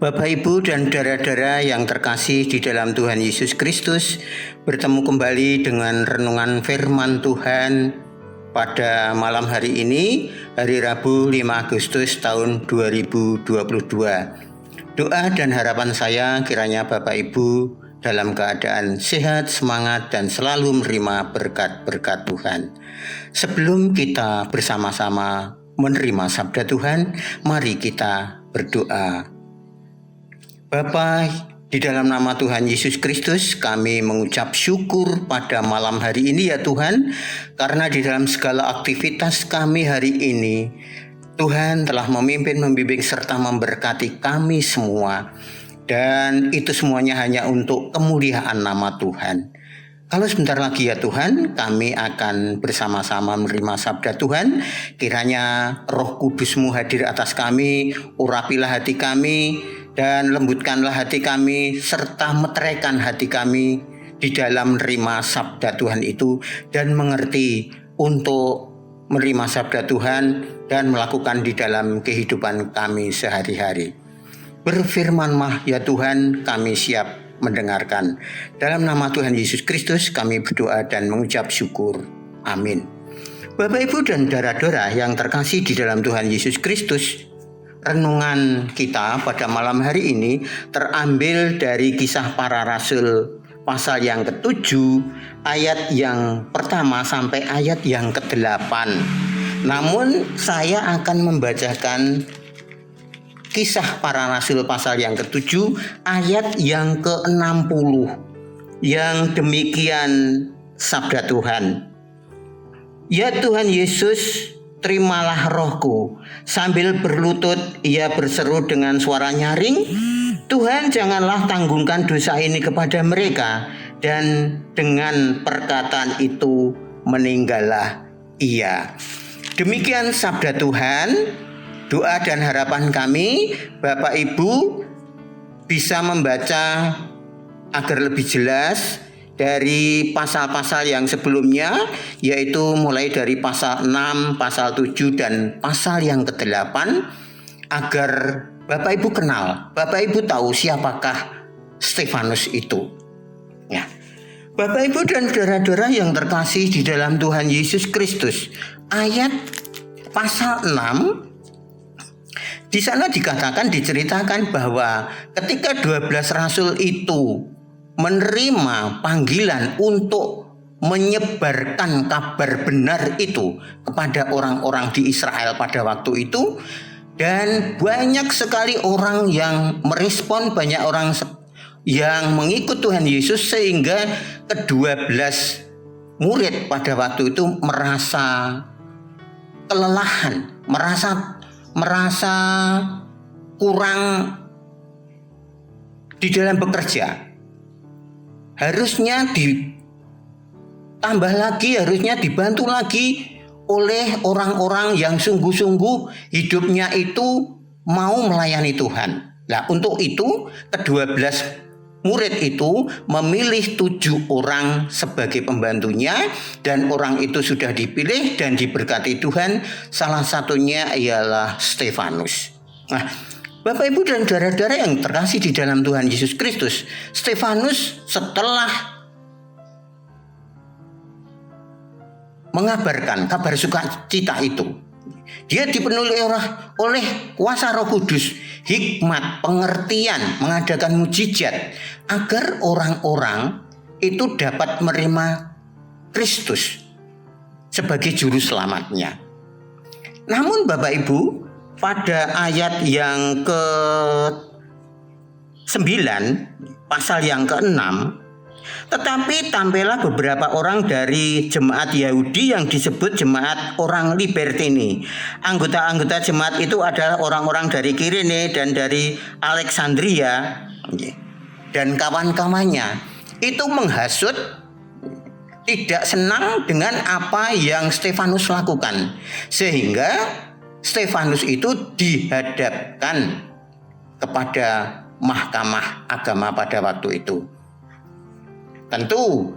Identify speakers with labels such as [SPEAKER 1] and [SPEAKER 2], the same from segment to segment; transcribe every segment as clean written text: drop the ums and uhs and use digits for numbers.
[SPEAKER 1] Bapak, Ibu, dan saudara-saudara yang terkasih di dalam Tuhan Yesus Kristus, bertemu kembali dengan renungan firman Tuhan pada malam hari ini, hari Rabu 5 Agustus tahun 2022. Doa dan harapan saya kiranya Bapak Ibu dalam keadaan sehat, semangat, dan selalu menerima berkat-berkat Tuhan. Sebelum kita bersama-sama menerima sabda Tuhan, mari kita berdoa. Bapa, di dalam nama Tuhan Yesus Kristus, kami mengucap syukur pada malam hari ini ya Tuhan, karena di dalam segala aktivitas kami hari ini, Tuhan telah memimpin, membimbing, serta memberkati kami semua. Dan itu semuanya hanya untuk kemuliaan nama Tuhan. Kalau sebentar lagi ya Tuhan, kami akan bersama-sama menerima sabda Tuhan. Kiranya Roh Kudus-Mu hadir atas kami, urapilah hati kami, dan lembutkanlah hati kami, serta meteraikan hati kami di dalam menerima sabda Tuhan itu, dan mengerti untuk menerima sabda Tuhan dan melakukan di dalam kehidupan kami sehari-hari. Berfirman-Mah ya Tuhan, kami siap mendengarkan. Dalam nama Tuhan Yesus Kristus kami berdoa dan mengucap syukur. Amin. Bapak, Ibu, dan saudara-saudara yang terkasih di dalam Tuhan Yesus Kristus, renungan kita pada malam hari ini terambil dari Kisah Para Rasul pasal yang ke-7 ayat yang pertama sampai ayat yang ke-8. Namun saya akan membacakan Kisah Para Rasul pasal yang ke-7 ayat yang ke-60 yang demikian sabda Tuhan. Ya Tuhan Yesus, terimalah rohku. Sambil berlutut ia berseru dengan suara nyaring, Tuhan, janganlah tanggungkan dosa ini kepada mereka. Dan dengan perkataan itu meninggallah ia. Demikian sabda Tuhan. Doa dan harapan kami, Bapak Ibu bisa membaca agar lebih jelas dari pasal-pasal yang sebelumnya, yaitu mulai dari pasal 6, pasal 7, dan pasal yang ke-8, agar Bapak Ibu kenal, Bapak Ibu tahu siapakah Stefanus itu. Ya. Bapak Ibu dan saudara-saudara yang terkasih di dalam Tuhan Yesus Kristus, ayat pasal 6, di sana diceritakan bahwa ketika 12 rasul itu menerima panggilan untuk menyebarkan kabar benar itu kepada orang-orang di Israel pada waktu itu, dan banyak sekali orang yang merespon, banyak orang yang mengikut Tuhan Yesus, sehingga ke-12 murid pada waktu itu merasa kelelahan, merasa kurang di dalam bekerja. Harusnya ditambah lagi, harusnya dibantu lagi oleh orang-orang yang sungguh-sungguh hidupnya itu mau melayani Tuhan. Nah, untuk itu ke-12 murid itu memilih 7 orang sebagai pembantunya, dan orang itu sudah dipilih dan diberkati Tuhan. Salah satunya ialah Stefanus. Nah, Bapak, Ibu, dan saudara-saudara yang terkasih di dalam Tuhan Yesus Kristus, Stefanus setelah mengabarkan kabar sukacita itu, dia dipenuhi oleh kuasa Roh Kudus, hikmat, pengertian, mengadakan mujizat agar orang-orang itu dapat menerima Kristus sebagai juru selamatnya. Namun Bapak Ibu, pada ayat yang ke-9 pasal yang ke-6, tetapi tampillah beberapa orang dari jemaat Yahudi yang disebut jemaat orang Libertini. Anggota-anggota jemaat itu adalah orang-orang dari Kirene dan dari Alexandria dan kawan-kawannya. Itu menghasut, tidak senang dengan apa yang Stefanus lakukan, sehingga Stefanus itu dihadapkan kepada mahkamah agama pada waktu itu. Tentu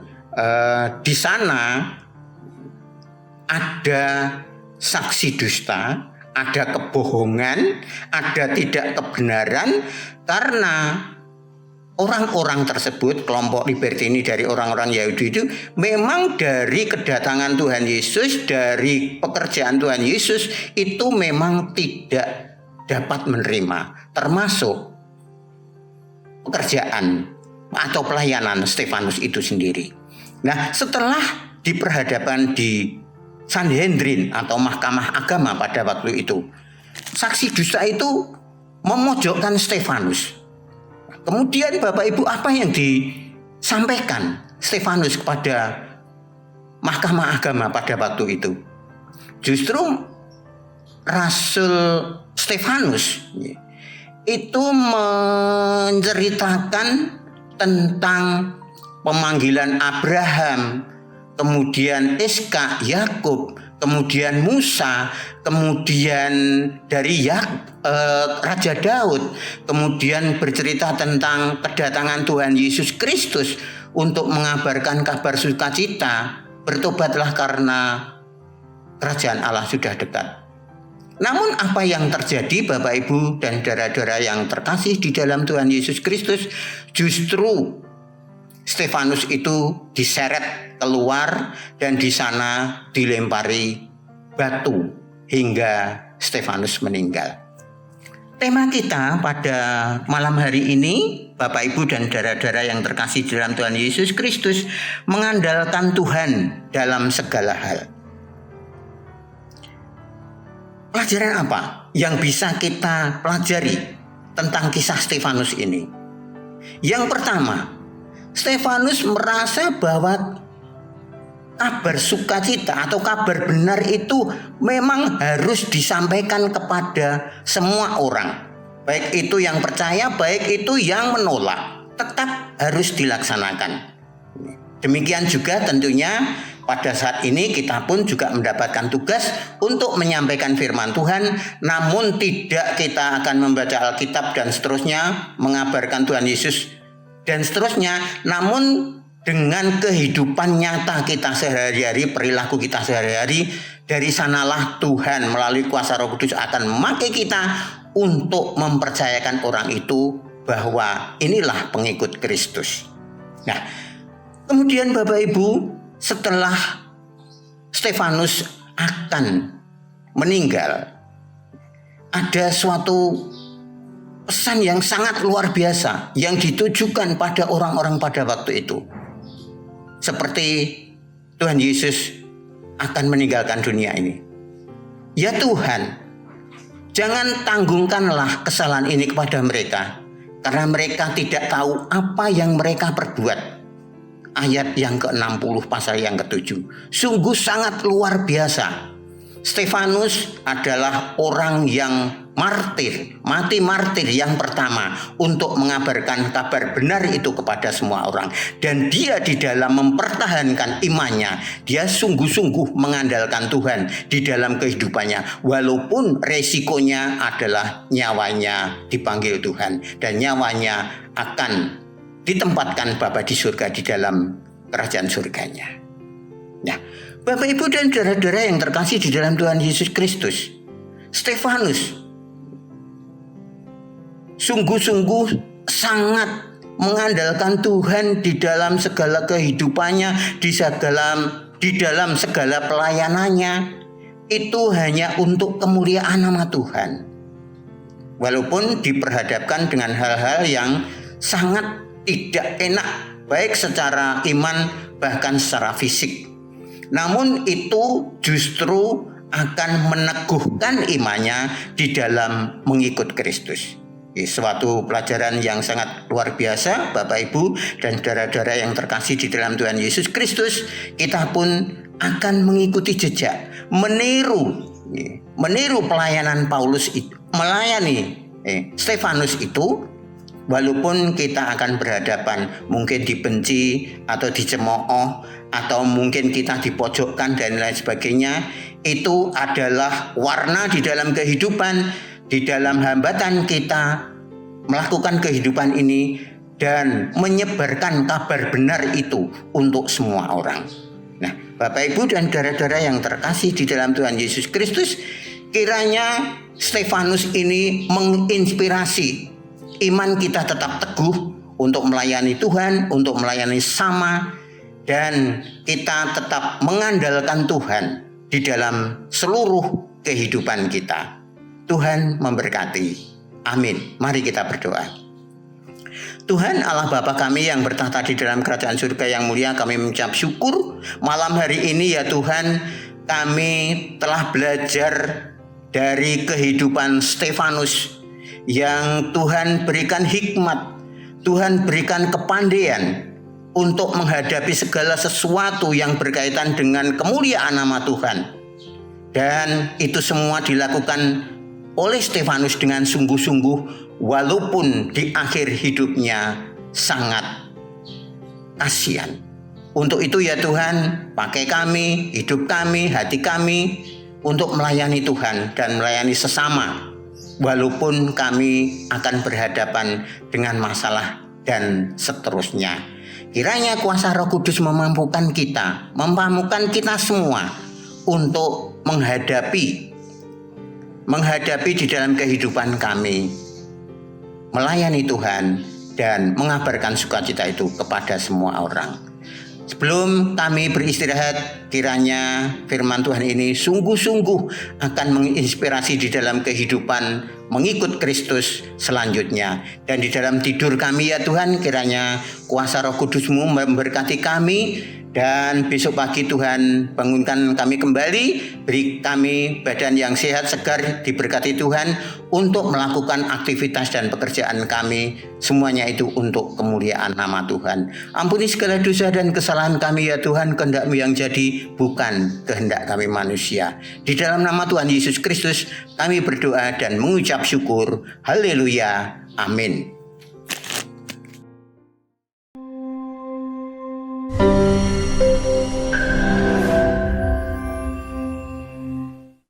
[SPEAKER 1] di sana ada saksi dusta, ada kebohongan, ada tidak kebenaran, karena orang-orang tersebut, kelompok libertini dari orang-orang Yahudi itu memang dari kedatangan Tuhan Yesus, dari pekerjaan Tuhan Yesus itu memang tidak dapat menerima, termasuk pekerjaan atau pelayanan Stefanus itu sendiri. Nah, setelah diperhadapkan di Sanhedrin atau Mahkamah Agama pada waktu itu, saksi dusta itu memojokkan Stefanus. Kemudian Bapak Ibu, apa yang disampaikan Stefanus kepada Mahkamah Agama pada waktu itu? Justru Rasul Stefanus itu menceritakan tentang pemanggilan Abraham, kemudian Iskak, Yakub, kemudian Musa, kemudian dari Raja Daud, kemudian bercerita tentang kedatangan Tuhan Yesus Kristus untuk mengabarkan kabar sukacita, bertobatlah karena kerajaan Allah sudah dekat. Namun apa yang terjadi Bapak Ibu dan saudara-saudara yang terkasih di dalam Tuhan Yesus Kristus, justru Stefanus itu diseret keluar dan di sana dilempari batu hingga Stefanus meninggal. Tema kita pada malam hari ini, Bapak Ibu dan saudara-saudara yang terkasih dalam Tuhan Yesus Kristus, mengandalkan Tuhan dalam segala hal. Pelajaran apa yang bisa kita pelajari tentang kisah Stefanus ini? Yang pertama, Stefanus merasa bahwa kabar sukacita atau kabar benar itu memang harus disampaikan kepada semua orang. Baik itu yang percaya, baik itu yang menolak, tetap harus dilaksanakan. Demikian juga tentunya pada saat ini kita pun juga mendapatkan tugas untuk menyampaikan firman Tuhan, namun tidak kita akan membaca Alkitab dan seterusnya, mengabarkan Tuhan Yesus dan seterusnya, namun dengan kehidupan nyata kita sehari-hari, perilaku kita sehari-hari, dari sanalah Tuhan melalui kuasa Roh Kudus akan memakai kita untuk mempercayakan orang itu bahwa inilah pengikut Kristus. Nah, kemudian Bapak Ibu, setelah Stefanus akan meninggal, ada suatu pesan yang sangat luar biasa yang ditujukan pada orang-orang pada waktu itu. Seperti Tuhan Yesus akan meninggalkan dunia ini. Ya Tuhan, jangan tanggungkanlah kesalahan ini kepada mereka, karena mereka tidak tahu apa yang mereka perbuat. Ayat yang ke-60 pasal yang ke-7. Sungguh sangat luar biasa. Stefanus adalah orang yang martir, mati martir yang pertama untuk mengabarkan kabar benar itu kepada semua orang. Dan dia di dalam mempertahankan imannya, dia sungguh-sungguh mengandalkan Tuhan di dalam kehidupannya. Walaupun resikonya adalah nyawanya dipanggil Tuhan dan nyawanya akan ditempatkan Bapa di surga di dalam kerajaan surganya. Nah, Bapak Ibu dan saudara-saudara yang terkasih di dalam Tuhan Yesus Kristus, Stefanus sungguh-sungguh sangat mengandalkan Tuhan di dalam segala kehidupannya, di dalam segala pelayanannya. Itu hanya untuk kemuliaan nama Tuhan. Walaupun diperhadapkan dengan hal-hal yang sangat tidak enak, baik secara iman bahkan secara fisik. Namun itu justru akan meneguhkan imannya di dalam mengikut Kristus. Suatu pelajaran yang sangat luar biasa Bapak Ibu dan saudara-saudara yang terkasih di dalam Tuhan Yesus Kristus. Kita pun akan mengikuti jejak, meniru pelayanan Paulus itu, melayani Stefanus itu. Walaupun kita akan berhadapan, mungkin dibenci atau dicemooh, atau mungkin kita dipojokkan dan lain sebagainya, itu adalah warna di dalam kehidupan, di dalam hambatan kita melakukan kehidupan ini dan menyebarkan kabar benar itu untuk semua orang. Nah, Bapak Ibu dan saudara-saudara yang terkasih di dalam Tuhan Yesus Kristus, Kiranya Stefanus ini menginspirasi iman kita tetap teguh untuk melayani Tuhan, untuk melayani sesama, dan kita tetap mengandalkan Tuhan di dalam seluruh kehidupan kita. Tuhan memberkati. Amin. Mari kita berdoa. Tuhan Allah Bapa kami yang bertahta di dalam kerajaan surga yang mulia, kami mengucap syukur malam hari ini ya Tuhan, kami telah belajar dari kehidupan Stefanus yang Tuhan berikan hikmat, Tuhan berikan kepandaian untuk menghadapi segala sesuatu yang berkaitan dengan kemuliaan nama Tuhan. Dan itu semua dilakukan oleh Stefanus dengan sungguh-sungguh, walaupun di akhir hidupnya sangat kasihan. Untuk itu ya Tuhan, pakai kami, hidup kami, hati kami untuk melayani Tuhan dan melayani sesama, walaupun kami akan berhadapan dengan masalah dan seterusnya. Kiranya kuasa Roh Kudus memampukan kita semua untuk menghadapi di dalam kehidupan kami, melayani Tuhan dan mengabarkan sukacita itu kepada semua orang. Sebelum kami beristirahat, kiranya firman Tuhan ini sungguh-sungguh akan menginspirasi di dalam kehidupan mengikut Kristus selanjutnya. Dan di dalam tidur kami ya Tuhan, kiranya kuasa Roh Kudus-Mu memberkati kami. Dan besok pagi Tuhan bangunkan kami kembali, beri kami badan yang sehat segar, diberkati Tuhan untuk melakukan aktivitas dan pekerjaan kami, semuanya itu untuk kemuliaan nama Tuhan. Ampuni segala dosa dan kesalahan kami ya Tuhan, kehendak-Mu yang jadi, bukan kehendak kami manusia. Di dalam nama Tuhan Yesus Kristus kami berdoa dan mengucap syukur. Haleluya. Amin.